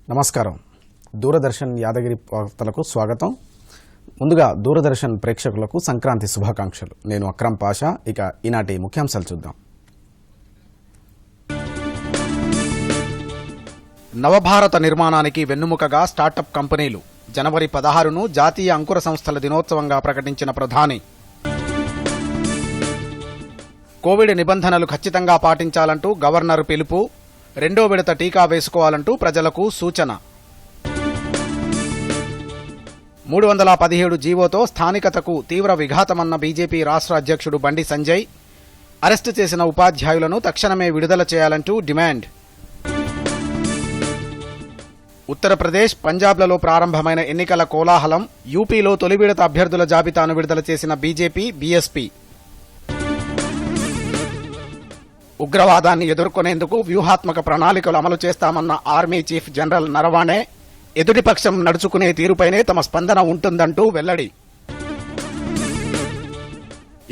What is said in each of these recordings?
నమస్కారం. దూరదర్శన్ యాదగిరి వార్తలకు స్వాగతం. ముందుగా దూరదర్శన్ ప్రేక్షకులకు సంక్రాంతి శుభాకాంక్షలు. నేను అక్రమ్ పాషా. ఇక ఈనాటి ముఖ్యాంశాలు చూద్దాం. నవభారత నిర్మాణానికి వెన్నుముకగా స్టార్టప్ కంపెనీలు. జనవరి 16ను జాతీయ అంకుర సంస్థల దినోత్సవంగా ప్రకటించిన ప్రధాని. కోవిడ్ నిబంధనలు ఖచ్చితంగా పాటించాలంటూ గవర్నర్ పిలుపు. రెండో విడత టీకా వేసుకోవాలంటూ ప్రజలకు సూచన. 317 జీవోతో స్థానికతకు తీవ్ర విఘాతమన్న బీజేపీ రాష్ట్ర అధ్యక్షుడు బండి సంజయ్. అరెస్టు చేసిన ఉపాధ్యాయులను తక్షణమే విడుదల చేయాలంటూ డిమాండ్. ఉత్తరప్రదేశ్, పంజాబ్లలో ప్రారంభమైన ఎన్నికల కోలాహలం. యూపీలో తొలి విడత అభ్యర్థుల జాబితాను విడుదల చేసిన బీజేపీ, బీఎస్పీ. ఉగ్రవాదాన్ని ఎదుర్కొనేందుకు వ్యూహాత్మక ప్రణాళికలు అమలు చేస్తామన్న ఆర్మీ చీఫ్ జనరల్ నరవాణే. ఎదుటిపక్షం నడుచుకునే తీరుపైనే తమ స్పందన ఉంటుందంటూ వెల్లడి.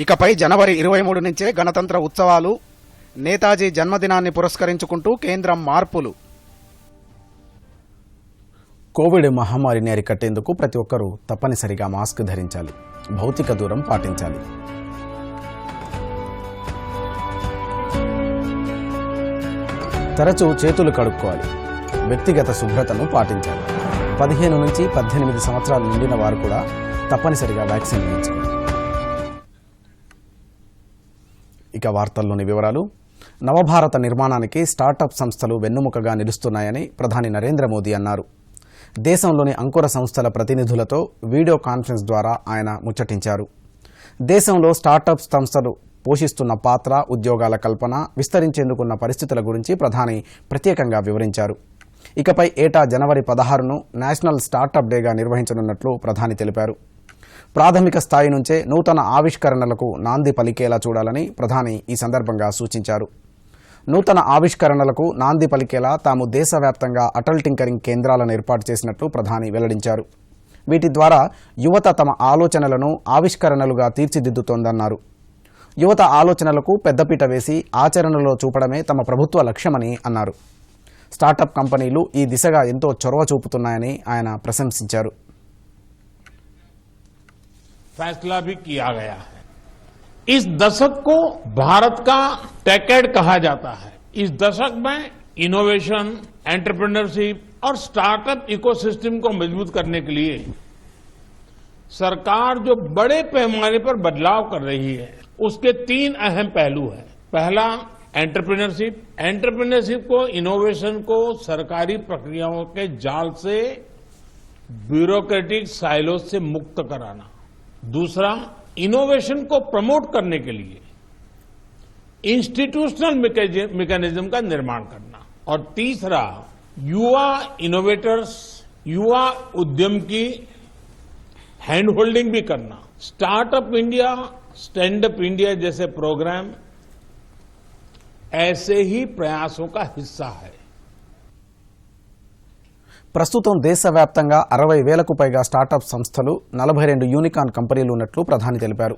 ఇకపై జనవరి 23 నుంచే గణతంత్ర ఉత్సవాలు. నేతాజీ జన్మదినాన్ని పురస్కరించుకుంటూ కేంద్రం మార్పులు. కోవిడ్ మహమ్మారిని అరికట్టేందుకు ప్రతి ఒక్కరూ తప్పనిసరిగా మాస్క్ ధరించాలి, భౌతిక దూరం పాటించాలి. తరచూ చేతులు కడుక్కోవాలి, వ్యక్తిగత శుభ్రతను పాటించాలి. 15 నుంచి 18 సంవత్సరాలు నిండిన వారు కూడా తప్పనిసరిగా వ్యాక్సిన్ వేయించుకోవాలి. ఇక వార్తల్లోని వివరాలు. నవభారత నిర్మాణానికి స్టార్టప్ సంస్థలు వెన్నుముకగా నిలుస్తున్నాయని ప్రధాని నరేంద్ర మోదీ అన్నారు. దేశంలోని అంకుర సంస్థల ప్రతినిధులతో వీడియో కాన్ఫరెన్స్ ద్వారా ఆయన ముచ్చటించారు. దేశంలో స్టార్టప్ సంస్థలు పోషిస్తున్న పాత్ర, ఉద్యోగాల కల్పన, విస్తరించేందుకున్న పరిస్థితుల గురించి ప్రధాని ప్రత్యేకంగా వివరించారు. ఇకపై ఏటా జనవరి 16ను నేషనల్ స్టార్టప్ డేగా నిర్వహించనున్నట్లు ప్రధాని తెలిపారు. ప్రాథమిక స్థాయి నుంచే నూతన ఆవిష్కరణలకు నాంది పలికేలా చూడాలని ప్రధాని ఈ సందర్భంగా సూచించారు. నూతన ఆవిష్కరణలకు నాంది పలికేలా తాము దేశవ్యాప్తంగా అటల్ టింకరింగ్ కేంద్రాలను ఏర్పాటు చేసినట్లు ప్రధాని వెల్లడించారు. వీటి ద్వారా యువత తమ ఆలోచనలను ఆవిష్కరణలుగా తీర్చిదిద్దుతోందన్నారు. యువత ఆలోచనలకు పెద్దపీట వేసి ఆచరణలో చూపడమే తమ ప్రభుత్వ లక్ష్యమని అన్నారు. స్టార్టప్ కంపెనీలు ఈ దిశగా ఎంతో చొరవ చూపుతున్నాయని ఆయన ప్రశంసించారు. फैसला भी किया गया है. इस दशक को भारत का टेकेड कहा जाता है. इस दशक में इनोवेशन, एंटरप्रेन्योरशिप और स्टार्टअप इकोसिस्टम को मजबूत करने के लिए सरकार जो बड़े पैमाने पर बदलाव कर रही है, उसके 3 अहम पहलू हैं. पहला, एंटरप्रेन्योरशिप. एंटरप्रेन्योरशिप को, इनोवेशन को सरकारी प्रक्रियाओं के जाल से, ब्यूरोक्रेटिक साइलों से मुक्त कराना. दूसरा, इनोवेशन को प्रमोट करने के लिए इंस्टीट्यूशनल मैकेनिज्म का निर्माण करना. और तीसरा, युवा इनोवेटर्स, युवा उद्यम की हैंड होल्डिंग भी करना. Startup India, stand up India जैसे प्रोग्राम ऐसे ही प्रयासों का हिस्सा है. ప్రస్తుతం దేశవ్యాప్తంగా 60,000కు పైగా స్టార్టప్ సంస్థలు, 42 యూనికార్న్ కంపెనీలు ఉన్నట్లు ప్రధాని తెలిపారు.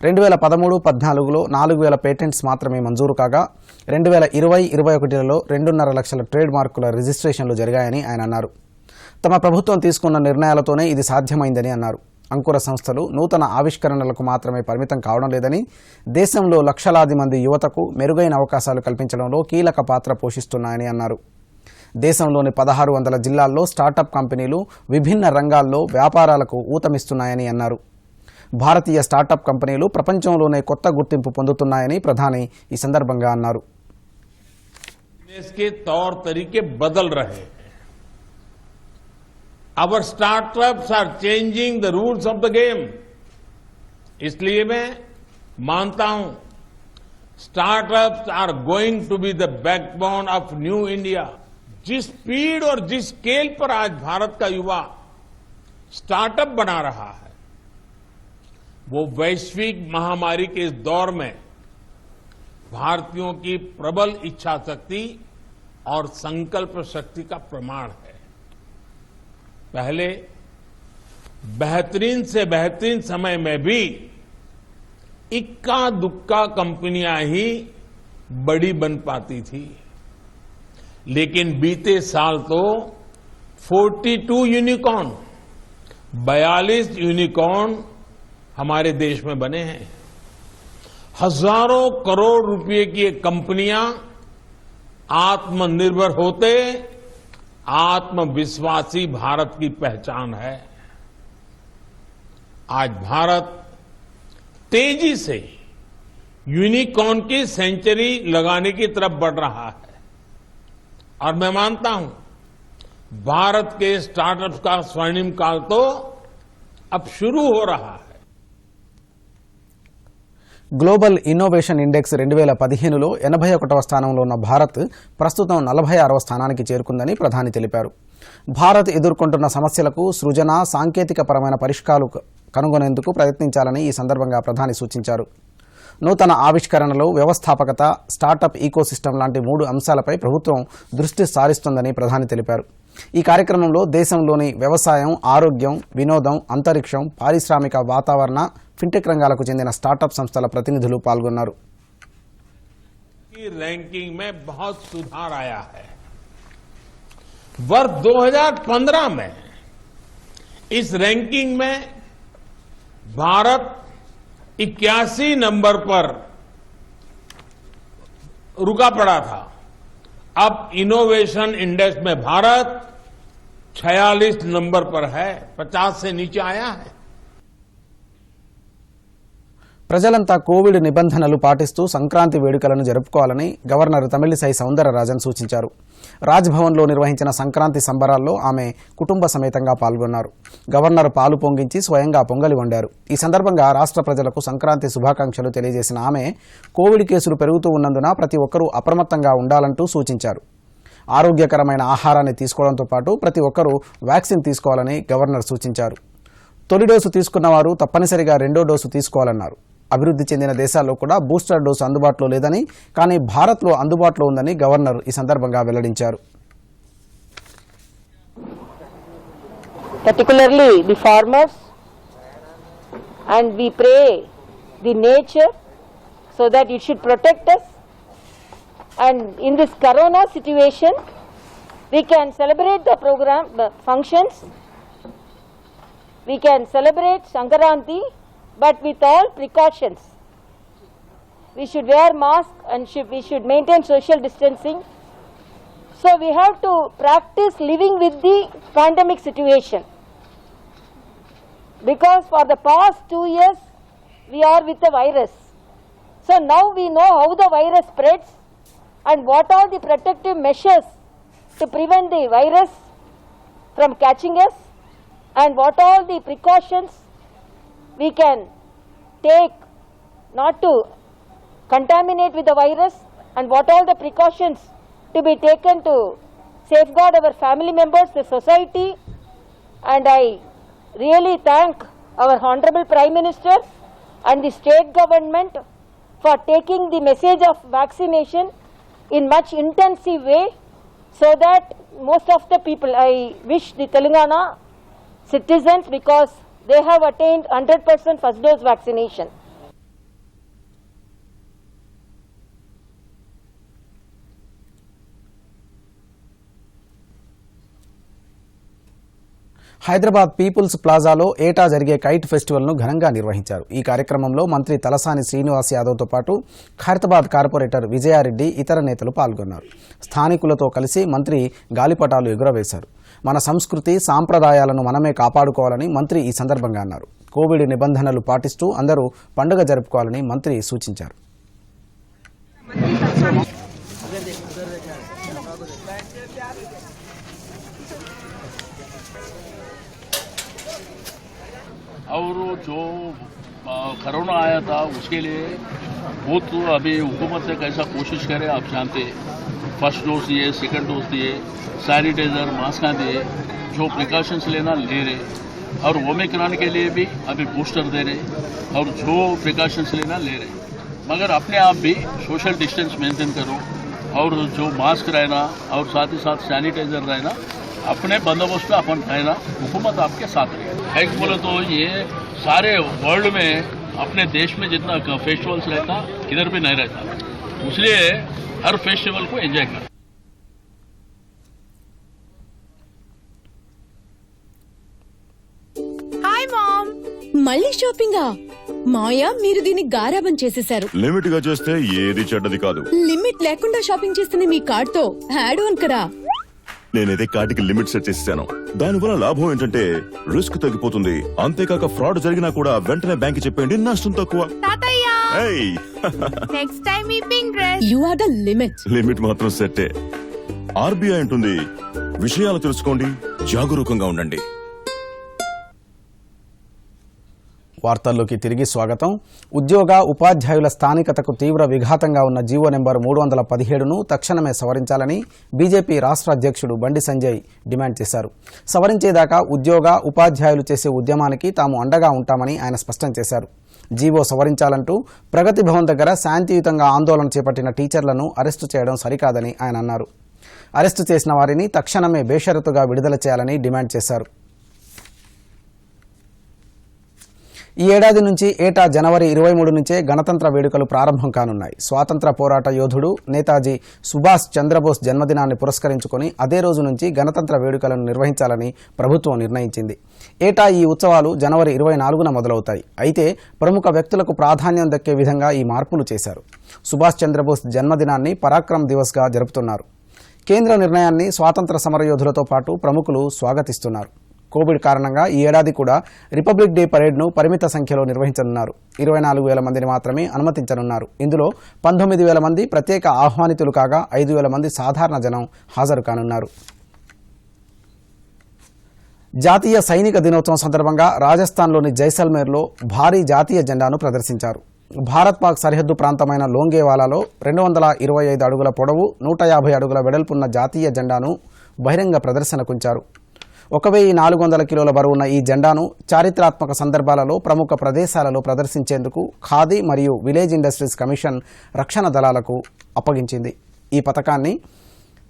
2013-14లో 4,000 పేటెంట్స్ మాత్రమే మంజూరు కాగా 2020-21లలో 2.5 లక్షల ట్రేడ్ మార్కుల రిజిస్ట్రేషన్లు జరిగాయని ఆయన అన్నారు. తమ ప్రభుత్వం తీసుకున్న నిర్ణయాలతోనే ఇది సాధ్యమైందని అన్నారు. అంకుర సంస్థలు నూతన ఆవిష్కరణలకు మాత్రమే పరిమితం కావడం లేదని, దేశంలో లక్షలాది మంది యువతకు మెరుగైన అవకాశాలు కల్పించడంలో కీలక పాత్ర పోషిస్తున్నాయని అన్నారు. దేశంలోని 1600 జిల్లాల్లో స్టార్టప్ కంపెనీలు విభిన్న రంగాల్లో వ్యాపారాలకు ఊతమిస్తున్నాయని అన్నారు. భారతీయ స్టార్టప్ కంపెనీలు ప్రపంచంలోనే కొత్త గుర్తింపు పొందుతున్నాయని ప్రధాని ఈ సందర్భంగా అన్నారు. बिजनेस के तौर तरीके बदल रहे हैं. Our startups are changing the rules of the game. इसलिए मैं मानता हूं, startups are going to be the backbone of new India. जिस स्पीड और जिस स्केल पर आज भारत का युवा स्टार्टअप बना रहा है, वो वैश्विक महामारी के इस दौर में भारतीयों की प्रबल इच्छा शक्ति और संकल्प शक्ति का प्रमाण है. पहले बेहतरीन से बेहतरीन समय में भी इक्का दुक्का कंपनियां ही बड़ी बन पाती थी, लेकिन बीते साल तो 42 यूनिकॉर्न, 42 यूनिकॉर्न हमारे देश में बने हैं। हजारों करोड़ रुपए की ये कंपनियां आत्मनिर्भर होते आत्मविश्वासी भारत की पहचान है। आज भारत तेजी से यूनिकॉर्न की सेंचुरी लगाने की तरफ बढ़ रहा है और मैं मानता हूं भारत के स्टार्टअप्स का स्वर्णिम काल तो अब शुरू हो रहा है। గ్లోబల్ ఇన్నోవేషన్ ఇండెక్స్ 2015లో 81వ స్థానంలో ఉన్న భారత్ ప్రస్తుతం 46వ స్థానానికి చేరుకుందని ప్రధాని తెలిపారు. భారత్ ఎదుర్కొంటున్న సమస్యలకు సృజన, సాంకేతికపరమైన పరిష్కారాలు కనుగొనేందుకు ప్రయత్నించాలని ఈ సందర్భంగా ప్రధాని సూచించారు. నూతన ఆవిష్కరణలు, వ్యవస్థాపకత, స్టార్టప్ ఈకోసిస్టమ్ లాంటి 3 అంశాలపై ప్రభుత్వం దృష్టి సారిస్తోందని ప్రధాని తెలిపారు. ఈ కార్యక్రమంలో దేశంలోని వ్యవసాయం, ఆరోగ్యం, వినోదం, అంతరిక్షం, పారిశ్రామిక వాతావరణ, ఫిన్టెక్ రంగాలకు చెందిన స్టార్టప్ సంస్థల ప్రతినిధులు పాల్గొన్నారు. रैंकिंग में बहुत सुधार आया है। वर्ष 2015 में इस रैंकिंग में भारत 81 नंबर पर रुका पड़ा था। अब इनोवेशन इंडेक्स में भारत 46 नंबर पर है, 50 से नीचे आया है। ప్రజలంతా కోవిడ్ నిబంధనలు పాటిస్తూ సంక్రాంతి వేడుకలను జరుపుకోవాలని గవర్నర్ తమిళిసై సౌందరరాజన్ సూచించారు. రాజ్భవన్లో నిర్వహించిన సంక్రాంతి సంబరాల్లో ఆమె కుటుంబ సమేతంగా పాల్గొన్నారు. గవర్నర్ పాలు పొంగించి స్వయంగా పొంగలి వండారు. ఈ సందర్భంగా రాష్ట్ర ప్రజలకు సంక్రాంతి శుభాకాంక్షలు తెలియజేసిన ఆమె కోవిడ్ కేసులు పెరుగుతూ ఉన్నందున ప్రతి ఒక్కరూ అప్రమత్తంగా ఉండాలంటూ సూచించారు. ఆరోగ్యకరమైన ఆహారాన్ని తీసుకోవడంతో పాటు ప్రతి ఒక్కరూ వ్యాక్సిన్ తీసుకోవాలని గవర్నర్ సూచించారు. తొలి డోసు తీసుకున్నవారు తప్పనిసరిగా రెండో డోసు తీసుకోవాలన్నారు. అభివృద్ధి చెందిన దేశాల్లో కూడా బూస్టర్ డోసు అందుబాటులో లేదని, కానీ భారత్లో అందుబాటులో ఉందని గవర్నర్ ఈ సందర్భంగా వెల్లడించారు. Particularly the farmers, and we pray the nature so that it should protect us, and in this corona situation we can celebrate the program, the functions, we can celebrate Sankaranti, but with all precautions. We should wear mask and we should maintain social distancing. So we have to practice living with the pandemic situation. Because for the past 2 years we are with the virus. So now we know how the virus spreads and what are the protective measures to prevent the virus from catching us, and what are the precautions we can take not to contaminate with the virus, and what all the precautions to be taken to safeguard our family members, the society. And I really thank our Honorable Prime Minister and the state government for taking the message of vaccination in much intensive way, so that most of the people, I wish the Telangana citizens, because they have attained 100% first dose vaccination. Hyderabad people's ప్లాజాలో ఏటా జరిగే kite ఫెస్టివల్ను ఘనంగా నిర్వహించారు. ఈ కార్యక్రమంలో మంత్రి తలసాని శ్రీనివాస్ యాదవ్తో పాటు Khairatabad corporator Vijaya Reddy, ఇతర నేతలు పాల్గొన్నారు. స్థానికులతో కలిసి మంత్రి గాలిపటాలు ఎగురవేశారు. మన సంస్కృతి, సాంప్రదాయాలను మనమే కాపాడుకోవాలని మంత్రి ఈ సందర్భంగా అన్నారు. కోవిడ్ నిబంధనలు పాటిస్తూ అందరూ పండుగ జరుపుకోవాలని మంత్రి సూచించారు. और जो कोरोना आया था उसके लिए बहुत अभी हुकूमत से कैसा कोशिश करे आप जानते हैं। फर्स्ट डोज दिए, सेकंड डोज दिए, सैनिटाइजर, मास्क दिए, जो प्रिकॉशंस लेना ले रहे, और ओमिक्रॉन के लिए भी अभी बूस्टर दे रहे, और जो प्रिकॉशंस लेना ले रहे, मगर अपने आप भी सोशल डिस्टेंस मेंटेन करो, और जो मास्क रहना और साथ ही साथ सैनिटाइजर रहना, अपने बंदोबस्त पे अपन रहना, हुकूमत आपके साथ रहेगी। एक बोले तो ये सारे वर्ल्ड में अपने देश में जितना फेस्टिवल्स रहता इधर भी नहीं रहता, इसलिए हर फेस्टिवल को एंजॉय करना। మళ్ళీ షాపింగా? మాయా, మీరు దీన్ని గారాబం చేసేశారు. లిమిట్ గా చేస్తే ఏది చెడ్డది కాదు. లిమిట్ లేకుండా షాపింగ్ చేస్తున్న మీ కార్డ్ తో యాడ్ ఆన్ కరా. నేనైతే కార్డుకి లిమిట్ సెట్ చేసేసాను. దానివల్ల లాభం ఏంటంటే రిస్క్ తగ్గిపోతుంది. అంతేకాక ఫ్రాడ్ జరిగినా కూడా వెంటనే బ్యాంక్ చెప్పండి, నష్టం తక్కువ. ఏయ్, నెక్స్ట్ టైం ఈ pink dress. You are the limit. Limit మాత్రం సెట్టే. ఆర్బీఐ అంటుంది, విషయాలు తెలుసుకోండి, జాగరూకంగా ఉండండి. వార్తల్లోకి తిరిగి స్వాగతం. ఉద్యోగ ఉపాధ్యాయుల స్థానికతకు తీవ్ర విఘాతంగా ఉన్న జీవో నెంబర్ 317ను తక్షణమే సవరించాలని బీజేపీ రాష్ట్ర అధ్యక్షుడు బండి సంజయ్ డిమాండ్ చేశారు. సవరించేదాకా ఉద్యోగ ఉపాధ్యాయులు చేసే ఉద్యమానికి తాము అండగా ఉంటామని ఆయన స్పష్టం చేశారు. జీవో సవరించాలంటూ ప్రగతి భవన్ దగ్గర శాంతియుతంగా ఆందోళన చేపట్టిన టీచర్లను అరెస్టు చేయడం సరికాదని ఆయన అన్నారు. అరెస్టు చేసిన వారిని తక్షణమే బేషరతుగా విడుదల చేయాలని డిమాండ్ చేశారు. ఈ ఏడాది నుంచి ఏటా జనవరి 23 నుంచే గణతంత్ర వేడుకలు ప్రారంభం కానున్నాయి. స్వాతంత్ర పోరాట యోధుడు నేతాజీ సుభాష్ చంద్రబోస్ జన్మదినాన్ని పురస్కరించుకుని అదే రోజు నుంచి గణతంత్ర వేడుకలను నిర్వహించాలని ప్రభుత్వం నిర్ణయించింది. ఏటా ఈ ఉత్సవాలు జనవరి 24న మొదలవుతాయి. అయితే ప్రముఖ వ్యక్తులకు ప్రాధాన్యం దక్కే విధంగా ఈ మార్పులు చేశారు. సుభాష్ చంద్రబోస్ జన్మదినాన్ని పరాక్రమ్ దివస్గా జరుపుతున్నారు. కేంద్ర నిర్ణయాన్ని స్వాతంత్ర సమరయోధులతో పాటు ప్రముఖులు స్వాగతిస్తున్నారు. కోవిడ్ కారణంగా ఈ ఏడాది కూడా రిపబ్లిక్ డే పరేడ్ను పరిమిత సంఖ్యలో నిర్వహించనున్నారు. 24,000 మందిని మాత్రమే అనుమతించనున్నారు. ఇందులో 19,000 మంది ప్రత్యేక ఆహ్వానితులు కాగా 5,000 మంది సాధారణ జనం హాజరు కానున్నారు. జాతీయ సైనిక దినోత్సవం సందర్భంగా రాజస్థాన్లోని జైసల్మేర్లో భారీ జాతీయ జెండాను ప్రదర్శించారు. భారత్ పాక్ సరిహద్దు ప్రాంతమైన లోంగేవాలాలో 225 అడుగుల పొడవు 150 అడుగుల వెడల్పున్న జాతీయ జెండాను బహిరంగ ప్రదర్శనకుంచారు. 1,400 కిలోల బరువున్న ఈ జెండాను చారిత్రాత్మక సందర్భాలలో ప్రముఖ ప్రదేశాలలో ప్రదర్శించేందుకు ఖాదీ మరియు విలేజ్ ఇండస్ట్రీస్ కమిషన్ రక్షణ దళాలకు అప్పగించింది. ఈ పథకాన్ని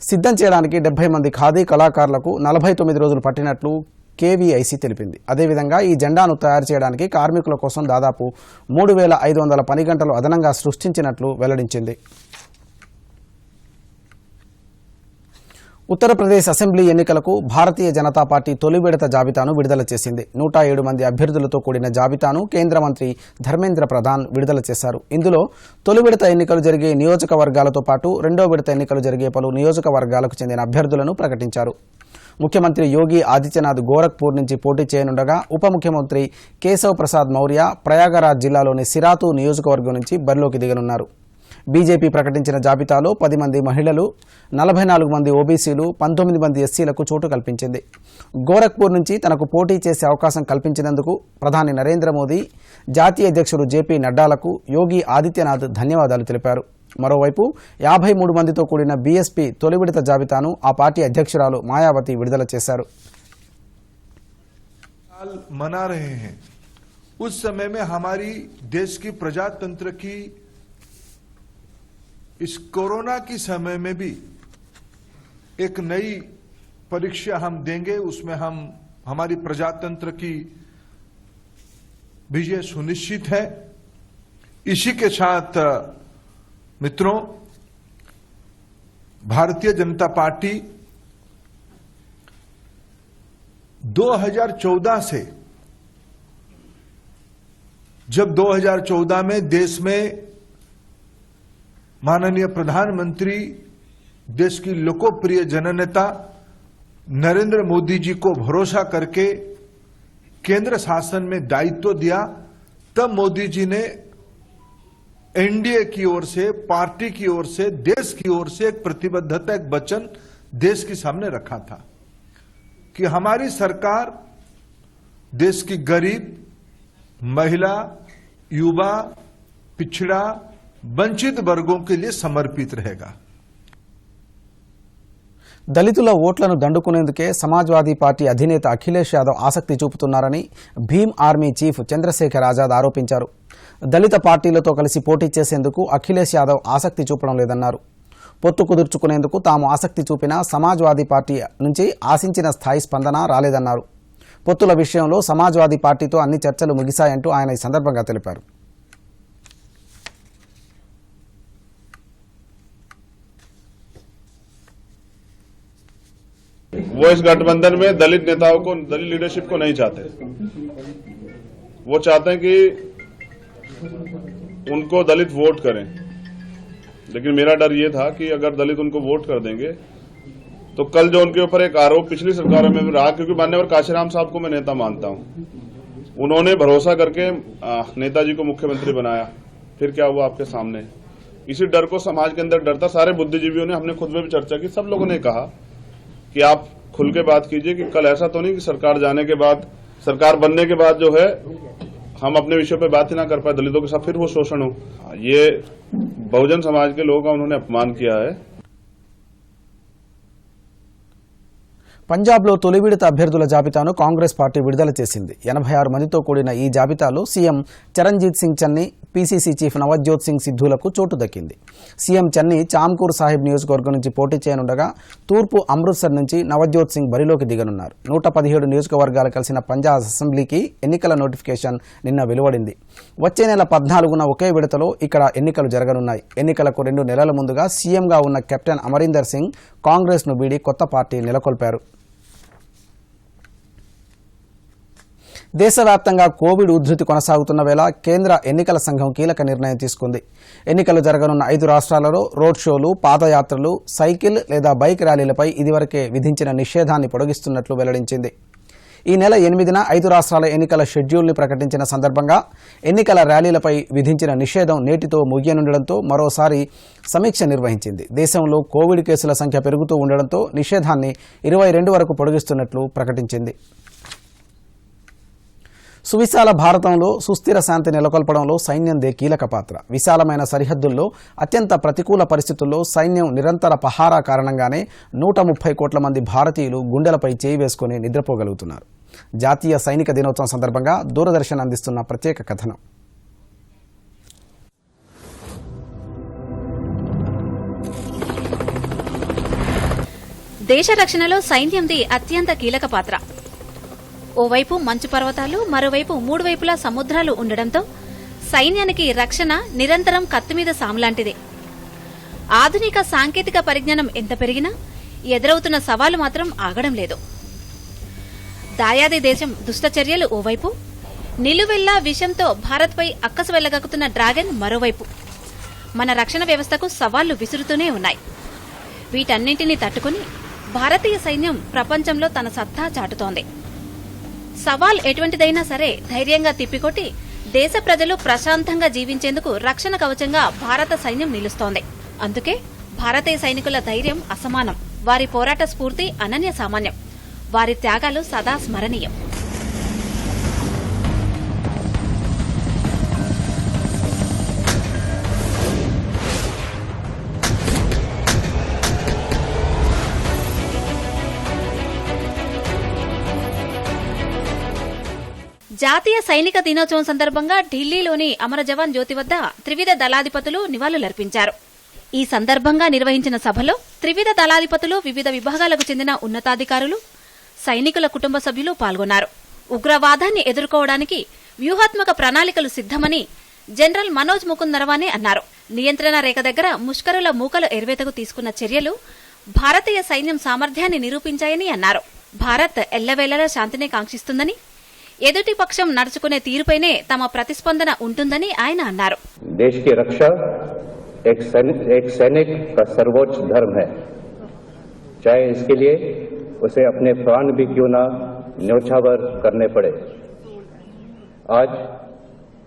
సిద్ధం చేయడానికి 70 మంది ఖాదీ కళాకారులకు 49 రోజులు పట్టినట్లు కేవీఐసీ తెలిపింది. అదేవిధంగా ఈ జెండాను తయారు చేయడానికి కార్మికుల కోసం దాదాపు 3,500 పని గంటలు అదనంగా సృష్టించినట్లు వెల్లడించింది. ఉత్తరప్రదేశ్ అసెంబ్లీ ఎన్నికలకు భారతీయ జనతా పార్టీ తొలి విడత జాబితాను విడుదల చేసింది. 107 మంది అభ్యర్థులతో కూడిన జాబితాను కేంద్ర మంత్రి ధర్మేంద్ర ప్రధాన్ విడుదల చేశారు. ఇందులో తొలి విడత ఎన్నికలు జరిగే నియోజకవర్గాలతో పాటు రెండో విడత ఎన్నికలు జరిగే పలు నియోజకవర్గాలకు చెందిన అభ్యర్థులను ప్రకటించారు. ముఖ్యమంత్రి యోగి ఆదిత్యనాథ్ గోరఖ్పూర్ నుంచి పోటీ చేయనుండగా ఉప ముఖ్యమంత్రి కేశవ్ ప్రసాద్ మౌర్య ప్రయాగరాజ్ జిల్లాలోని సిరాతు నియోజకవర్గం నుంచి బరిలోకి దిగనున్నారు. బీజేపీ ప్రకటించిన జాబితాలో 10 మంది మహిళలు, 44 మంది ఓబీసీలు, 19 మంది ఎస్సీలకు చోటు కల్పించింది. గోరఖ్పూర్ నుంచి తనకు పోటీ చేసే అవకాశం కల్పించినందుకు ప్రధాని నరేంద్ర మోదీ, జాతీయ అధ్యక్షుడు జేపీ నడ్డాలకు యోగి ఆదిత్యనాథ్ ధన్యవాదాలు తెలిపారు. మరోవైపు 53 మందితో కూడిన బీఎస్పీ తొలి విడత జాబితాను ఆ పార్టీ అధ్యక్షురాలు మాయావతి విడుదల చేశారు. मना रहे हैं उस समय में हमारी देश की प्रजातंत्र की इस कोरोना की समय में भी एक नई परीक्षा हम देंगे. उसमें हम हमारी प्रजातंत्र की विजय सुनिश्चित है. इसी के साथ मित्रों, भारतीय जनता पार्टी 2014 से, जब 2014 में देश में माननीय प्रधानमंत्री, देश की लोकप्रिय जननेता नरेंद्र मोदी जी को भरोसा करके केंद्र शासन में दायित्व दिया, तब मोदी जी ने एनडीए की ओर से, पार्टी की ओर से, देश की ओर से एक प्रतिबद्धता, एक वचन देश के सामने रखा था कि हमारी सरकार देश की गरीब, महिला, युवा, पिछड़ा, वंचित वर्गों के लिए समर्पित रहेगा. దళితుల ఓట్లను దండుకునేందుకే సమాజ్వాదీ పార్టీ అధినేత అఖిలేష్ యాదవ్ ఆసక్తి చూపుతున్నారని భీమ్ ఆర్మీ చీఫ్ చంద్రశేఖర్ ఆజాద్ ఆరోపించారు. దళిత పార్టీలతో కలిసి పోటీ చేసేందుకు అఖిలేష్ యాదవ్ ఆసక్తి చూపడం లేదన్నారు. పొత్తు కుదుర్చుకునేందుకు తాము ఆసక్తి చూపినా సమాజ్వాదీ పార్టీ నుంచి ఆశించిన స్థాయి స్పందన రాలేదన్నారు. పొత్తుల విషయంలో సమాజ్వాదీ పార్టీతో అన్ని చర్చలు ముగిశాయంటూ ఆయన ఈ సందర్భంగా తెలిపారు. वो इस गठबंधन में दलित नेताओं को, दलित लीडरशिप को नहीं चाहते. वो चाहते हैं कि उनको दलित वोट करें, लेकिन मेरा डर ये था कि अगर दलित उनको वोट कर देंगे तो कल जो उनके ऊपर एक आरोप पिछली सरकारों में भी रहा, क्योंकि माननीय काशीराम साहब को मैं नेता मानता हूं, उन्होंने भरोसा करके नेताजी को मुख्यमंत्री बनाया, फिर क्या हुआ आपके सामने। इसी डर को समाज के अंदर डर था। सारे बुद्धिजीवियों ने, हमने खुद में भी चर्चा की, सब लोगों ने कहा कि आप खुल के बात कीजिए कि कल ऐसा तो नहीं कि सरकार जाने के बाद, सरकार बनने के बाद जो है हम अपने विषयों पे बात ही ना कर पाए, दलितों के साथ फिर वो शोषण हो। ये बहुजन समाज के लोगों का उन्होंने अपमान किया है। పంజాబ్లో తొలి విడత అభ్యర్థుల జాబితాను కాంగ్రెస్ పార్టీ విడుదల చేసింది. 86 మందితో కూడిన ఈ జాబితాలో CM Charanjit Singh Channi, PCC chief Navjot Singh సిద్ధులకు చోటు దక్కింది. సీఎం చన్నీ చామ్కూర్ సాహిబ్ నియోజకవర్గం నుంచి పోటీ చేయనుండగా తూర్పు అమృత్సర్ నుంచి నవజ్యోత్ సింగ్ బరిలోకి దిగనున్నారు. 117 నియోజకవర్గాలు కలిసిన పంజాబ్ అసెంబ్లీకి ఎన్నికల నోటిఫికేషన్ నిన్న వెలువడింది. వచ్చే నెల 14న ఒకే విడతలో ఇక్కడ ఎన్నికలు జరగనున్నాయి. ఎన్నికలకు 2 నెలల ముందుగా సీఎంగా ఉన్న కెప్టెన్ అమరీందర్ సింగ్ కాంగ్రెస్ను వీడి కొత్త పార్టీ నెలకొల్పారు. దేశవ్యాప్తంగా కోవిడ్ ఉధృతి కొనసాగుతున్న వేళ కేంద్ర ఎన్నికల సంఘం కీలక నిర్ణయం తీసుకుంది. ఎన్నికలు జరగనున్న 5 రాష్ట్రాలలో రోడ్ షోలు, పాదయాత్రలు, సైకిల్ లేదా బైక్ ర్యాలీలపై ఇదివరకే విధించిన నిషేధాన్ని పొడిగిస్తున్నట్లు వెల్లడించింది. ఈ నెల 8న 5 రాష్ట్రాల ఎన్నికల షెడ్యూల్ని ప్రకటించిన సందర్భంగా ఎన్నికల ర్యాలీలపై విధించిన నిషేధం నేటితో ముగియనుండడంతో మరోసారి సమీక్ష నిర్వహించింది. దేశంలో కోవిడ్ కేసుల సంఖ్య పెరుగుతూ ఉండడంతో నిషేధాన్ని 22 వరకు పొడిగిస్తున్నట్లు ప్రకటించింది. సువిశాల భారతంలో సుస్థిర శాంతి నెలకొల్పడంలో సైన్యందే కీలక పాత్ర. విశాలమైన సరిహద్దుల్లో అత్యంత ప్రతికూల పరిస్థితుల్లో సైన్యం నిరంతర పహారా కారణంగానే 130 కోట్ల మంది భారతీయులు గుండెలపై చేయి వేసుకుని నిద్రపోగలుగుతున్నారు. జాతీయ సైనిక దినోత్సవం సందర్భంగా దూరదర్శన్ అందిస్తున్న ప్రత్యేక కథనం. దేశ రక్షణలో సైన్యంది అత్యంత కీలక పాత్ర. ఓవైపు మంచు పర్వతాలు, మరోవైపు 3 వైపులా సముద్రాలు ఉండడంతో సైన్యానికి రక్షణ నిరంతరం కత్తిమీద సాములాంటిదే. ఆధునిక సాంకేతిక పరిజ్ఞానం ఎంత పెరిగినా ఎదురవుతున్న సవాలు మాత్రం ఆగడం లేదు. దాయాది దేశం దుష్టచర్యలు ఓవైపు, నిలువెల్లా విషంతో భారత్పై అక్కసు వెళ్లగక్కుతున్న డ్రాగన్ మరోవైపు మన రక్షణ వ్యవస్థకు సవాళ్లు విసురుతూనే ఉన్నాయి. వీటన్నింటినీ తట్టుకుని భారతీయ సైన్యం ప్రపంచంలో తన సత్తా చాటుతోంది. సవాల్ ఎటువంటిదైనా సరే ధైర్యంగా తిప్పికొట్టి దేశ ప్రజలు ప్రశాంతంగా జీవించేందుకు రక్షణ కవచంగా భారత సైన్యం నిలుస్తోంది. అందుకే భారతీయ సైనికుల ధైర్యం అసమానం, వారి పోరాట స్ఫూర్తి అనన్య సామాన్యం, వారి త్యాగాలు సదా స్మరణీయం. జాతీయ సైనిక దినోత్సవం సందర్భంగా ఢిల్లీలోని అమర జవాన్ జ్యోతి వద్ద త్రివిధ దళాధిపతులు నివాళులర్పించారు. ఈ సందర్భంగా నిర్వహించిన సభలో త్రివిధ దళాధిపతులు, వివిధ విభాగాలకు చెందిన ఉన్నతాధికారులు, సైనికుల కుటుంబ సభ్యులు పాల్గొన్నారు. ఉగ్రవాదాన్ని ఎదుర్కోవడానికి వ్యూహాత్మక ప్రణాళికలు సిద్దమని జనరల్ మనోజ్ ముకుంద్ నరవానే అన్నారు. నియంత్రణ రేఖ దగ్గర ముష్కరుల మూకలు ఎరువేతకు తీసుకున్న చర్యలు భారతీయ సైన్యం సామర్థ్యాన్ని నిరూపించాయని అన్నారు. భారత్ ఎల్లవేళలా శాంతినే కాంక్షిస్తుందని, ఎదుటి పక్షం నడుచుకునే తీరుపైనే తమ ప్రతిస్పందన ఉంటుందని ఆయన అన్నారు. देश की रक्षा एक सैनिक का सर्वोच्च धर्म है, चाहे इसके लिए उसे अपने प्राण भी क्यों ना न्योछावर करने पड़े। आज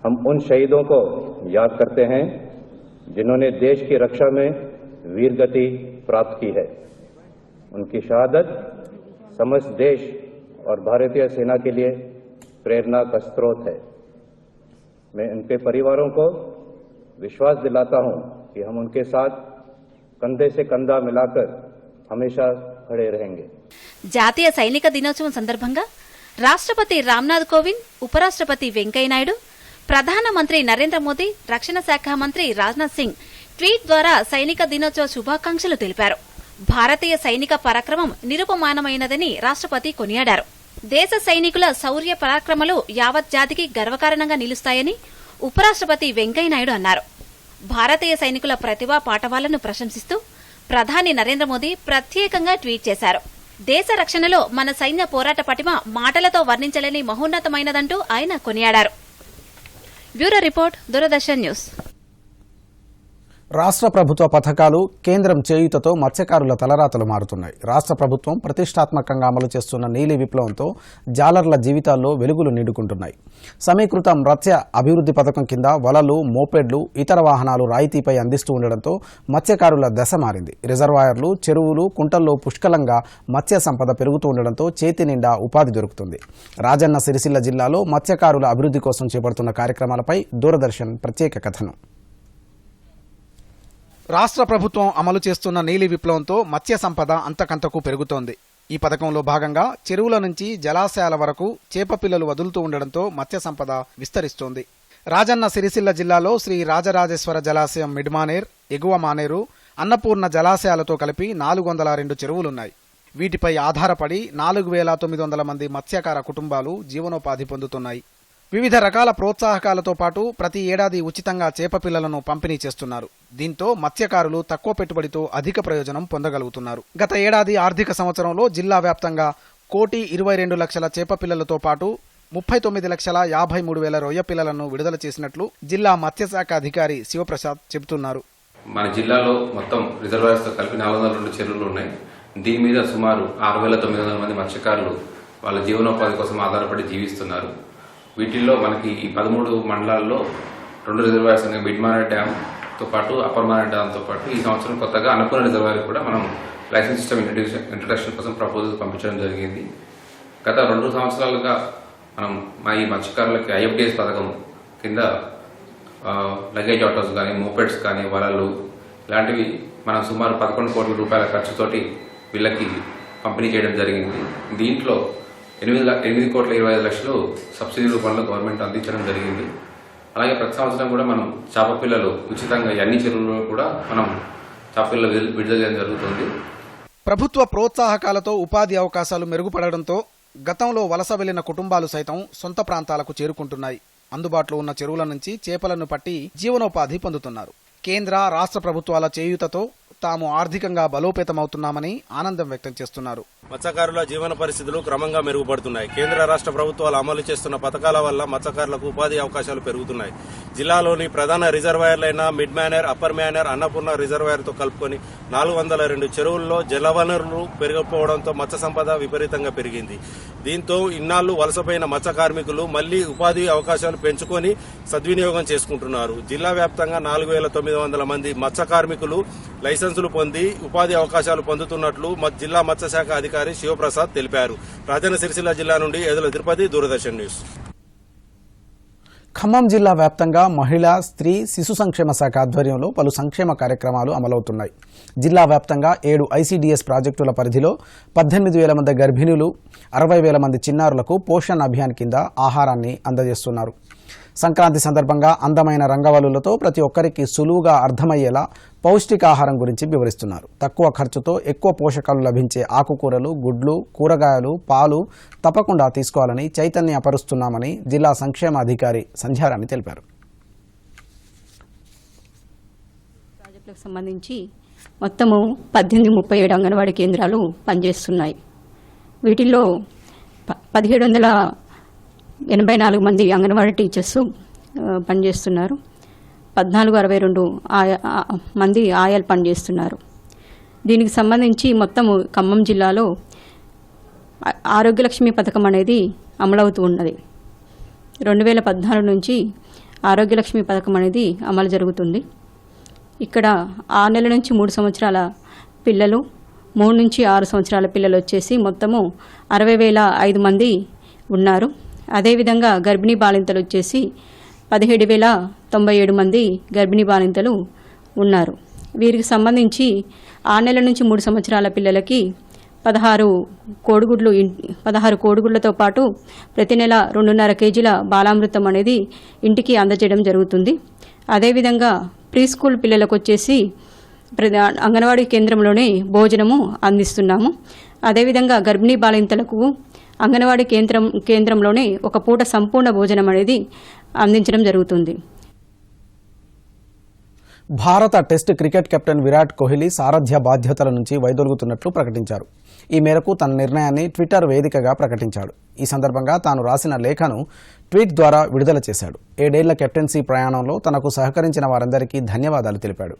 हम उन शहीदों को याद करते हैं जिन्होंने देश की रक्षा में वीरगति प्राप्त की है। उनकी शहादत समस्त देश और भारतीय सेना के लिए प्रेरणा का स्रोत है। मैं उनके परिवारों को विश्वास दिलाता हूं कि हम उनके साथ कंधे से कंधा मिलाकर हमेशा खड़े रहेंगे। జాతీయ సైనిక దినోత్సవం సందర్భంగా రాష్ట్రపతి రామ్నాథ్ కోవింద్, ఉపరాష్ట్రపతి వెంకయ్యనాయుడు, ప్రధానమంత్రి నరేంద్ర మోదీ, రక్షణ శాఖ మంత్రి రాజ్నాథ్ సింగ్ ట్వీట్ ద్వారా సైనిక దినోత్సవ శుభాకాంక్షలు తెలిపారు. భారతీయ సైనిక పరాక్రమం నిరుపమానమైనదని రాష్ట్రపతి కొనియాడారు. దేశ సైనికుల శౌర్య పరాక్రమాలు యావత్ జాతికి గర్వకారణంగా నిలుస్తాయని ఉపరాష్ట్రపతి వెంకయ్యనాయుడు అన్నారు. భారతీయ సైనికుల ప్రతిభా పాటవాలను ప్రశంసిస్తూ ప్రధాని నరేంద్ర మోదీ ప్రత్యేకంగా ట్వీట్ చేశారు. దేశ రక్షణలో మన సైన్య పోరాట పటిమ మాటలతో వర్ణించలేని మహోన్నతమైనదంటూ ఆయన కొనియాడారు. Bureau report, Doordarshan news. రాష్ట్ర ప్రభుత్వ పథకాలు, కేంద్రం చేయూతతో మత్స్యకారుల తలరాతలు మారుతున్నాయి. రాష్ట్ర ప్రభుత్వం ప్రతిష్టాత్మకంగా అమలు చేస్తున్న నీలి విప్లవంతో జాలర్ల జీవితాల్లో వెలుగులు నిండుకుంటున్నాయి. సమీకృత మత్స్య అభివృద్ధి పథకం కింద వలలు, మోపెడ్లు, ఇతర వాహనాలు రాయితీపై అందిస్తూ ఉండడంతో మత్స్యకారుల దశ మారింది. రిజర్వాయర్లు, చెరువులు, కుంటల్లో పుష్కలంగా మత్స్య సంపద పెరుగుతూ ఉండడంతో చేతి నిండా ఉపాధి దొరుకుతుంది. రాజన్న సిరిసిల్ల జిల్లాలో మత్స్యకారుల అభివృద్ధి కోసం చేపడుతున్న కార్యక్రమాలపై దూరదర్శన్ ప్రత్యేక కథనం. రాష్ట్ర ప్రభుత్వం అమలు చేస్తున్న నీలి విప్లవంతో మత్స్య సంపద అంతకంతకు పెరుగుతోంది. ఈ పథకంలో భాగంగా చెరువుల నుంచి జలాశయాల వరకు చేప పిల్లలు వదులుతూ ఉండడంతో మత్స్య సంపద విస్తరిస్తోంది. రాజన్న సిరిసిల్ల జిల్లాలో శ్రీ రాజరాజేశ్వర జలాశయం, మిడ్మానేర్, ఎగువ మానేరు, అన్నపూర్ణ జలాశయాలతో కలిపి 402 చెరువులున్నాయి. వీటిపై ఆధారపడి 4,900 మంది మత్స్యకార కుటుంబాలు జీవనోపాధి పొందుతున్నాయి. వివిధ రకాల ప్రోత్సాహకాలతో పాటు ప్రతి ఏడాది ఉచితంగా చేప పిల్లలను పంపిణీ చేస్తున్నారు. దీంతో మత్స్యకారులు తక్కువ పెట్టుబడితో అధిక ప్రయోజనం పొందగలుగుతున్నారు. గత ఏడాది ఆర్థిక సంవత్సరంలో జిల్లా వ్యాప్తంగా 1,22,00,000 చేప పిల్లలతో పాటు 39,53,000 రొయ్య పిల్లలను విడుదల చేసినట్లు జిల్లా మత్స్యశాఖ అధికారి శివప్రసాద్ చెబుతున్నారు. మన జిల్లాలో మొత్తం రిజర్వాయర్స్ తో కలిపి 402 చెరువులు ఉన్నాయి. దీని మీద సుమారు 6,900 మంది మత్స్యకారులు వాళ్ళ జీవనోపాధి కోసం ఆధారపడి జీవిస్తున్నారు. వీటిల్లో మనకి ఈ 13 మండలాల్లో 2 రిజర్వాయర్స్ అనేవి మిడ్మానేర్ డ్యామ్ తో పాటు అప్పర్ మానేర్ డ్యామ్ తో పాటు ఈ సంవత్సరం కొత్తగా అన్నపూర్ణ రిజర్వాయర్ కూడా మనం లైసెన్స్ సిస్టమ్ ఇంట్రడక్షన్ కోసం ప్రపోజల్ పంపించడం జరిగింది. గత 2 సంవత్సరాలుగా మనం మా ఈ మత్స్యకారులకి IFDS పథకం కింద లగేజ్ ఆటోస్ కానీ, మోపెడ్స్ కానీ, వలలు ఇలాంటివి మనం సుమారు 11 కోట్ల రూపాయల ఖర్చుతోటి వీళ్ళకి పంపిణీ చేయడం జరిగింది. దీంట్లో 8,20,00,000 సబ్సిడీ రూపంలో గవర్నమెంట్ అందించడం జరిగింది. అలాగే ప్రతి సంవత్సరం కూడా మనం చేప పిల్లలు ఉచితంగా అన్ని చెరువుల్లో కూడా మనం చేప పిల్లలు విడుదల చేయడం జరుగుతుంది. ప్రభుత్వ ప్రోత్సాహకాలతో ఉపాధి అవకాశాలు మెరుగుపడడంతో గతంలో వలస వెళ్లిన కుటుంబాలు సైతం సొంత ప్రాంతాలకు చేరుకుంటున్నాయి. అందుబాటులో ఉన్న చెరువుల నుంచి చేపలను పట్టి జీవనోపాధి పొందుతున్నారు. కేంద్ర, రాష్ట్ర ప్రభుత్వాల చేయూతతో తాము ఆర్థికంగా బలోపేతమవుతున్నామని ఆనందం వ్యక్తం చేస్తున్నారు. మత్స్యకారుల జీవన పరిస్థితులు క్రమంగా మెరుగుపడుతున్నాయి. కేంద్ర రాష్ట్ర ప్రభుత్వాలు అమలు చేస్తున్న పథకాల వల్ల మత్స్యకారులకు ఉపాధి అవకాశాలు పెరుగుతున్నాయి. జిల్లాలోని ప్రధాన రిజర్వాయర్లైన మిడ్మానేర్, అప్పర్ మానేర్, అన్నపూర్ణ రిజర్వాయర్ తో కలుపుకొని 402 చెరువుల్లో జలవనరులు పెరిగిపోవడంతో మత్స్య సంపద విపరీతంగా పెరిగింది. దీంతో ఇన్నాళ్లు వలసపోయిన మత్స్య కార్మికులు మళ్లీ ఉపాధి అవకాశాలు పెంచుకొని సద్వినియోగం చేసుకుంటున్నారు. జిల్లా వ్యాప్తంగా 4,900 మంది మత్స్య కార్మికులు లైసెన్సులు పొంది ఉపాధి అవకాశాలు పొందుతున్నట్లు జిల్లా మత్స్యశాఖ అధికారి శివప్రసాద్ తెలిపారు. రాజన్న సిరిసిల్ల జిల్లా నుండి ఏదుల తిరుపతి, దూరదర్శన్ న్యూస్. ఖమ్మం జిల్లా వ్యాప్తంగా మహిళా, స్త్రీ, శిశు సంక్షేమ శాఖ ఆధ్వర్యంలో పలు సంక్షేమ కార్యక్రమాలు అమలవుతున్నాయి. జిల్లా వ్యాప్తంగా 7 ICDS ప్రాజెక్టుల పరిధిలో 18,000 మంది గర్భిణులు, 60,000 మంది చిన్నారులకు పోషణ్ అభియాన్ కింద ఆహారాన్ని అందజేస్తున్నారు. సంక్రాంతి సందర్భంగా అందమైన రంగవల్లులతో ప్రతి ఒక్కరికి సులువుగా అర్థమయ్యేలా పౌష్టికాహారం గురించి వివరిస్తున్నారు. తక్కువ ఖర్చుతో ఎక్కువ పోషకాలు లభించే ఆకుకూరలు, గుడ్లు, కూరగాయలు, పాలు తప్పకుండా తీసుకోవాలని చైతన్యపరుస్తున్నామని జిల్లా సంక్షేమ అధికారి సంధ్యారాణి తెలిపారు. ప్రాజెక్టులకు సంబంధించి మొత్తము 1837 అంగన్వాడీ కేంద్రాలు పనిచేస్తున్నాయి. వీటిల్లో 1,784 మంది అంగన్వాడీ టీచర్స్ పనిచేస్తున్నారు. 1462 మంది ఆయాలు పనిచేస్తున్నారు. దీనికి సంబంధించి మొత్తము ఖమ్మం జిల్లాలో ఆరోగ్యలక్ష్మి పథకం అనేది అమలవుతూ ఉన్నది. 2014 నుంచి ఆరోగ్యలక్ష్మి పథకం అనేది అమలు జరుగుతుంది. ఇక్కడ 6 నెలల నుంచి 3 సంవత్సరాల పిల్లలు, 3 నుంచి 6 సంవత్సరాల పిల్లలు వచ్చేసి మొత్తము 60,005 మంది ఉన్నారు. అదేవిధంగా గర్భిణీ బాలింతలు వచ్చేసి 17,097 మంది గర్భిణీ బాలింతలు ఉన్నారు. వీరికి సంబంధించి 6 నెలల నుంచి 3 సంవత్సరాల పిల్లలకి 16 కోడిగుడ్లతో పాటు ప్రతి నెల 2.5 కేజీల బాలామృతం అనేది ఇంటికి అందజేయడం జరుగుతుంది. అదేవిధంగా ప్రీ స్కూల్ పిల్లలకు వచ్చేసి అంగన్వాడీ కేంద్రంలోనే భోజనము అందిస్తున్నాము. అదేవిధంగా గర్భిణీ బాలింతలకు అంగన్వాడీ కేంద్రంలోనే ఒక పూట సంపూర్ణ భోజనం అనేది అందించడం జరుగుతుంది. భారత test cricket captain Virat Kohli సారథ్య బాధ్యతల నుంచి వైదొలుగుతున్నట్లు ప్రకటించారు. ఈ మేరకు తన నిర్ణయాన్ని ట్విట్టర్ వేదికగా ప్రకటించాడు. ఈ సందర్భంగా తాను రాసిన లేఖను ట్వీట్ ద్వారా విడుదల చేశాడు. 7 ఏళ్ల కెప్టెన్సీ ప్రయాణంలో తనకు సహకరించిన వారందరికీ ధన్యవాదాలు తెలిపాడు.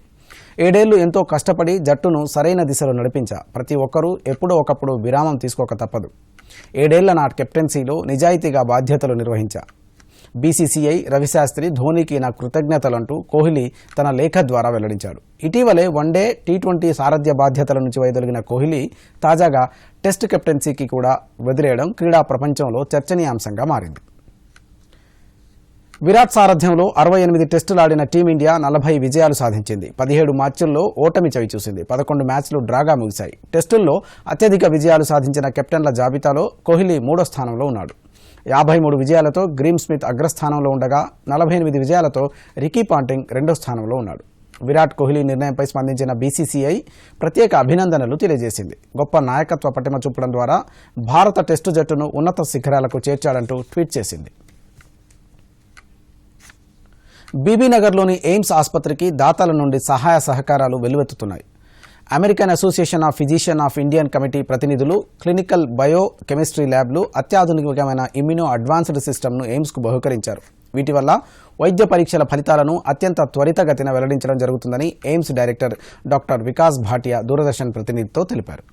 7 ఏళ్లు ఎంతో కష్టపడి జట్టును సరైన దిశలో నడిపించా. ప్రతి ఒక్కరూ ఎప్పుడో ఒకప్పుడు విరామం తీసుకోక తప్పదు. 7 ఏళ్ల నా కెప్టెన్సీలో నిజాయితీగా బాధ్యతలు నిర్వహించా. బీసీసీఐ, రవిశాస్త్రి, ధోనీకి నా కృతజ్ఞతలంటూ కోహ్లీ తన లేఖ ద్వారా వెల్లడించాడు. ఇటీవలే వన్డే, టీ20 సారథ్య బాధ్యతల నుంచి వైదొలిగిన కోహ్లీ తాజాగా టెస్ట్ కెప్టెన్సీకి కూడా వదిలేయడం క్రీడా ప్రపంచంలో చర్చనీయాంశంగా మారింది. విరాట్ సారథ్యంలో 68 టెస్టులాడిన టీమిండియా 40 విజయాలు సాధించింది. 17 మ్యాచ్ల్లో ఓటమి చవిచూసింది. 11 మ్యాచ్లు డ్రాగా ముగిశాయి. టెస్టుల్లో అత్యధిక విజయాలు సాధించిన కెప్టెన్ల జాబితాలో కోహ్లీ 3వ స్థానంలో ఉన్నాడు. 53 విజయాలతో గ్రీమ్ స్మిత్ అగ్రస్థానంలో ఉండగా 48 విజయాలతో రికీ పాంటింగ్ 2వ స్థానంలో ఉన్నాడు. విరాట్ కోహ్లీ నిర్ణయంపై స్పందించిన బీసీసీఐ ప్రత్యేక అభినందనలు తెలియజేసింది. గొప్ప నాయకత్వ పటిమ చూపడం ద్వారా భారత టెస్టు జట్టును ఉన్నత శిఖరాలకు చేర్చాడంటూ ట్వీట్ చేసింది. బీబీనగర్లోని ఎయిమ్స్ ఆసుపత్రికి దాతల నుండి సహాయ సహకారాలు వెల్లువెత్తుతున్నాయి. American association of physician of Indian committee ప్రతినిధులు క్లినికల్ బయో కెమిస్ట్రీ ల్యాబ్లు, అత్యాధునికమైన ఇమ్యూనో అడ్వాన్స్డ్ సిస్టమ్ను ఎయిమ్స్కు బహుకరించారు. వీటి వల్ల వైద్య పరీక్షల ఫలితాలను అత్యంత త్వరితగతిన వెల్లడించడం జరుగుతుందని AIIMS director doctor Vikas Bhatia Doordarshan ప్రతినిధితో తెలిపారు.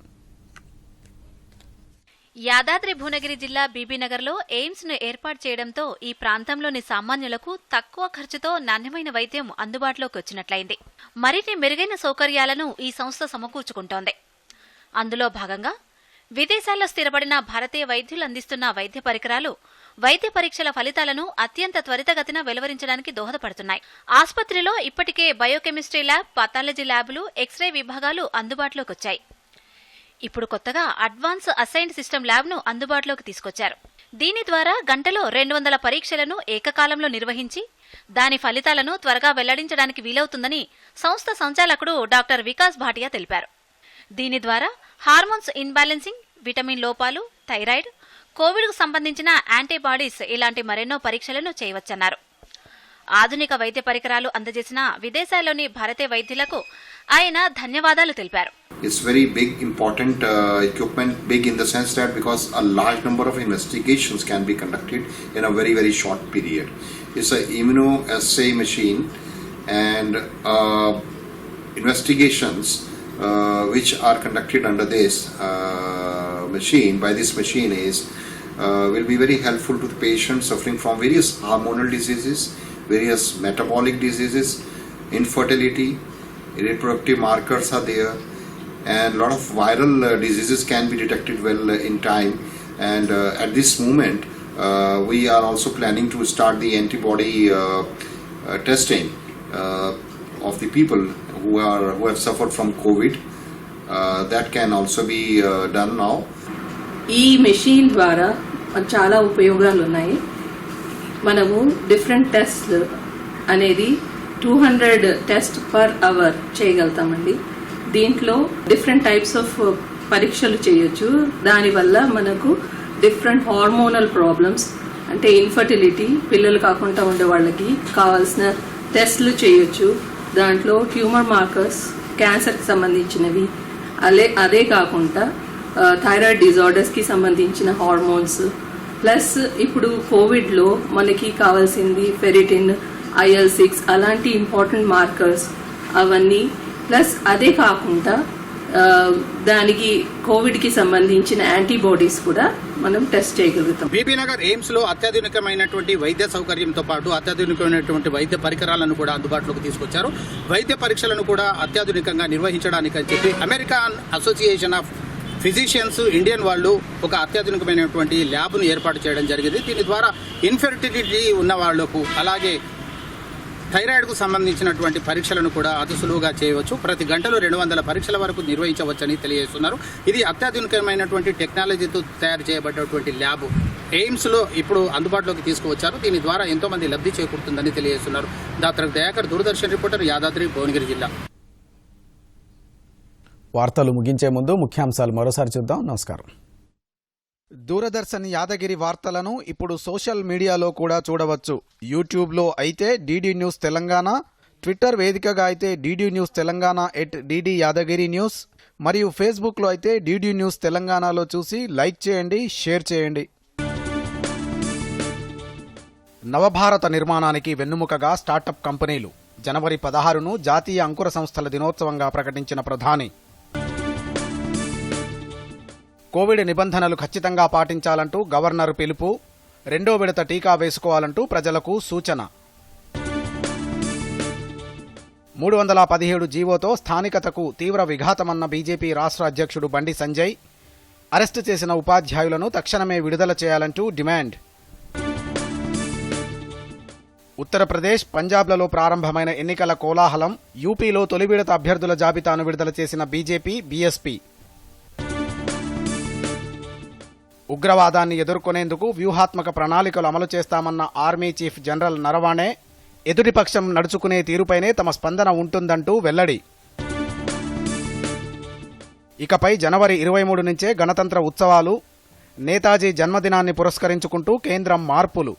యాదాద్రి భువనగిరి జిల్లా బీబీనగర్లో ఎయిమ్స్ ను ఏర్పాటు చేయడంతో ఈ ప్రాంతంలోని సామాన్యులకు తక్కువ ఖర్చుతో నాణ్యమైన వైద్యం అందుబాటులోకి వచ్చినట్లయింది. మరిన్ని మెరుగైన సౌకర్యాలను ఈ సంస్థ సమకూర్చుకుంటోంది. అందులో భాగంగా విదేశాల్లో స్థిరపడిన భారతీయ వైద్యులు అందిస్తున్న వైద్య పరికరాలు వైద్య పరీక్షల ఫలితాలను అత్యంత త్వరితగతిన వెలువరించడానికి దోహదపడుతున్నాయి. ఆసుపత్రిలో ఇప్పటికే బయోకెమిస్ట్రీ ల్యాబ్, పాథాలజీ ల్యాబులు, ఎక్స్రే విభాగాలు అందుబాటులోకి వచ్చాయి. ఇప్పుడు కొత్తగా అడ్వాన్స్ అసైన్డ్ సిస్టమ్ ల్యాబ్ను అందుబాటులోకి తీసుకొచ్చారు. దీని ద్వారా గంటలో 200 పరీక్షలను ఏకకాలంలో నిర్వహించి దాని ఫలితాలను త్వరగా వెల్లడించడానికి వీలవుతుందని సంస్థ సంచాలకుడు డాక్టర్ వికాస్ భాటియా తెలిపారు. దీని ద్వారా హార్మోన్స్ ఇన్బ్యాలెన్సింగ్, విటమిన్ లోపాలు, థైరాయిడ్, కోవిడ్కు సంబంధించిన యాంటీబాడీస్ ఇలాంటి మరెన్నో పరీక్షలను చేయవచ్చన్నారు. ఆధునిక వైద్య పరికరాలు అందజేసిన విదేశాల్లోని భారతీయ వైద్యులకు ఆయన ధన్యవాదాలు తెలిపారు. It's very big, important equipment, big in the sense that because a large number of investigations can be conducted in a very, very short period. It's an immunoassay machine and investigations which are conducted under this machine, by this machine will be very helpful to the patients suffering from various hormonal diseases, various metabolic diseases, infertility, reproductive markers are there, and a lot of viral diseases can be detected well in time. And at this moment we are also planning to start the antibody testing of the people who have suffered from COVID. That can also be done now. ఈ machine ద్వారా చాలా ఉపయోగాలు ఉన్నాయి. మనము different టెస్ట్లు అనేది 200 test per hour చేయగలుగుతామండి. దీంట్లో different types of పరీక్షలు చేయొచ్చు. దానివల్ల మనకు డిఫరెంట్ హార్మోనల్ ప్రాబ్లమ్స్ అంటే ఇన్ఫర్టిలిటీ, పిల్లలు కాకుండా ఉండే వాళ్ళకి కావాల్సిన టెస్ట్లు చేయొచ్చు. దాంట్లో ట్యూమర్ మార్కర్స్, క్యాన్సర్కి సంబంధించినవి, అదే కాకుండా థైరాయిడ్ డిజార్డర్స్కి సంబంధించిన హార్మోన్స్, ప్లస్ ఇప్పుడు కోవిడ్లో మనకి కావాల్సింది ఫెరిటిన్, IL-6 అలాంటి ఇంపార్టెంట్ మార్కర్స్ అవన్నీ, ప్లస్ అదే కాకుండా దానికి కోవిడ్కి సంబంధించిన యాంటీబాడీస్ కూడా మనం టెస్ట్ చేయగలుగుతాం. బీబీనగర్ ఎయిమ్స్ లో అత్యాధునికమైనటువంటి వైద్య సౌకర్యంతో పాటు అత్యాధునికమైనటువంటి వైద్య పరికరాలను కూడా అందుబాటులోకి తీసుకొచ్చారు. వైద్య పరీక్షలను కూడా అత్యాధునికంగా నిర్వహించడానికి అని చెప్పి American association of physicians Indian వాళ్ళు ఒక అత్యాధునికమైనటువంటి ల్యాబ్ను ఏర్పాటు చేయడం జరిగింది. దీని ద్వారా ఇన్ఫెర్టిలిటీ ఉన్న వాళ్లకు, అలాగే థైరాయిడ్కు సంబంధించినటువంటి పరీక్షలను కూడా అతి సులువుగా చేయవచ్చు. ప్రతి గంటలో 200 పరీక్షల వరకు నిర్వహించవచ్చని తెలియజేస్తున్నారు. ఇది అత్యాధునికమైనటువంటి టెక్నాలజీతో తయారు చేయబడినటువంటి ల్యాబ్ ఎయిమ్స్లో ఇప్పుడు అందుబాటులోకి తీసుకువచ్చారు. దీని ద్వారా ఎంతో మంది లబ్ధి చేకూరుతుందని తెలియజేస్తున్నారు. డాక్టర్ దయాకర్, దూరదర్శన్ రిపోర్టర్, యాదాద్రి భువనగిరి జిల్లా. వార్తలు ముగించే ముందు ముఖ్యాంశాలు మరోసారి చూద్దాం. నమస్కారం. దూరదర్శన్ యాదగిరి వార్తలను ఇప్పుడు సోషల్ మీడియాలో కూడా చూడవచ్చు. యూట్యూబ్లో అయితే DD న్యూస్ తెలంగాణ, ట్విట్టర్ వేదికగా అయితే DD news Telangana @DD Yadagiri news, మరియు ఫేస్బుక్లో అయితే DD న్యూస్ తెలంగాణలో చూసి లైక్ చేయండి, షేర్ చేయండి. నవభారత నిర్మాణానికి వెన్నుముకగా స్టార్టప్ కంపెనీలు. జనవరి 16ను జాతీయ అంకుర సంస్థల దినోత్సవంగా ప్రకటించిన ప్రధాని. కోవిడ్ నిబంధనలు ఖచ్చితంగా పాటించాలంటూ గవర్నర్ పిలుపు. 2వ విడత టీకా వేసుకోవాలంటూ ప్రజలకు సూచన. 317 జీవోతో స్థానికతకు తీవ్ర విఘాతమన్న బీజేపీ రాష్ట్ర అధ్యక్షుడు బండి సంజయ్. అరెస్టు చేసిన ఉపాధ్యాయులను తక్షణమే విడుదల చేయాలంటూ డిమాండ్. ఉత్తరప్రదేశ్, పంజాబ్లలో ప్రారంభమైన ఎన్నికల కోలాహలం. యూపీలో తొలి విడత అభ్యర్థుల జాబితాను విడుదల చేసిన బీజేపీ, బీఎస్పీ. ఉగ్రవాదాన్ని ఎదుర్కొనేందుకు వ్యూహాత్మక ప్రణాళికలు అమలు చేస్తామన్న ఆర్మీ చీఫ్ జనరల్ నరవాణే. ఎదుటిపక్షం నడుచుకునే తీరుపైనే తమ స్పందన ఉంటుందంటూ వెల్లడి. ఇకపై జనవరి 23 నుంచే గణతంత్ర ఉత్సవాలు. నేతాజీ జన్మదినాన్ని పురస్కరించుకుంటూ కేంద్రం మార్పులు.